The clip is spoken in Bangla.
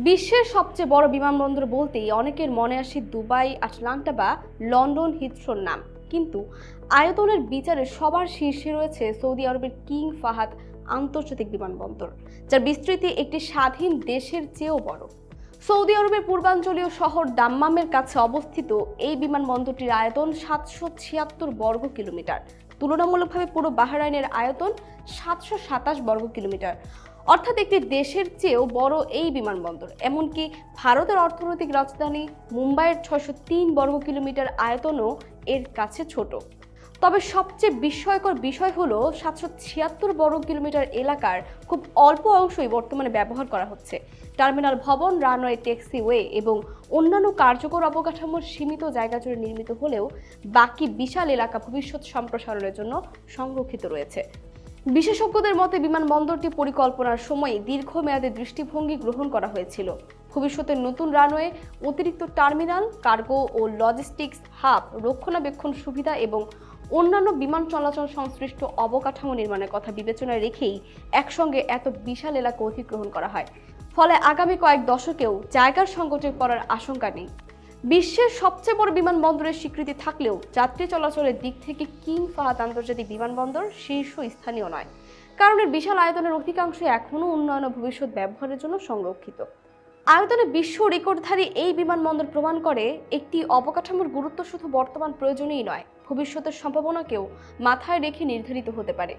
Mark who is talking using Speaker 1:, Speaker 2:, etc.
Speaker 1: বিশ্বের সবচেয়ে বড় বিমানবন্দর বলতেই অনেকের মনে আসে দুবাই, আটলান্টা বা লন্ডন হিথ্রোর নাম। কিন্তু আয়তনের বিচারে সবার শীর্ষে রয়েছে সৌদি আরবের কিং ফাহাদ আন্তর্জাতিক বিমানবন্দর, যার বিস্তৃতি একটি স্বাধীন দেশের চেয়েও বড়। সৌদি আরবের পূর্বাঞ্চলীয় শহর দাম্মামের কাছে অবস্থিত এই বিমানবন্দরটির আয়তন 776 বর্গ কিলোমিটার। তুলনামূলকভাবে পুরো বাহরাইনের আয়তন 727 বর্গ কিলোমিটার, অর্থাৎ একটি দেশের চেয়েও বড় এই বিমানবন্দর। এমনকি ভারতের অর্থনৈতিক রাজধানী মুম্বাইয়ের 603 বর্গ কিলোমিটার আয়তনও এর কাছে ছোট। তবে সবচেয়ে বিস্ময়কর বিষয় হলো 776 বর্গ কিলোমিটার এলাকার খুব অল্প অংশই বর্তমানে ব্যবহার করা হচ্ছে। টার্মিনাল ভবন, রানওয়ে, ট্যাক্সিওয়ে এবং অন্যান্য কার্যকর অবকাঠামোর সীমিত জায়গা জুড়ে নির্মিত হলেও বাকি বিশাল এলাকা ভবিষ্যৎ সম্প্রসারণের জন্য সংরক্ষিত রয়েছে। বিশেষজ্ঞদের মতে বিমানবন্দরটি পরিকল্পনার সময় দীর্ঘমেয়াদী দৃষ্টিভঙ্গি গ্রহণ করা হয়েছিল। ভবিষ্যতের নতুন রানওয়ে, অতিরিক্ত টার্মিনাল, কার্গো ও লজিস্টিক্স হাব, রক্ষণাবেক্ষণ সুবিধা এবং অন্যান্য বিমান চলাচল সংশ্লিষ্ট অবকাঠামো নির্মাণের কথা বিবেচনায় রেখেই একসঙ্গে এত বিশাল এলাকা অধিগ্রহণ করা হয়। ফলে আগামী কয়েক দশকেও জায়গার সংকটে পড়ার আশঙ্কা নেই। বিশ্বের সবচেয়ে বড় বিমানবন্দরের স্বীকৃতি থাকলেও যাত্রী চলাচলের দিক থেকে কিং ফাহাদ আন্তর্জাতিক বিমানবন্দর শীর্ষস্থানীয় নয়, কারণ এর বিশাল আয়তনের অধিকাংশ এখনও উন্নয়ন ও ভবিষ্যৎ ব্যবহারের জন্য সংরক্ষিত। আয়তনে বিশ্ব রেকর্ডধারী এই বিমানবন্দর প্রমাণ করে একটি অবকাঠামোর গুরুত্ব শুধু বর্তমান প্রয়োজনেই নয়, ভবিষ্যতের সম্ভাবনাকেও মাথায় রেখে নির্ধারিত হতে পারে।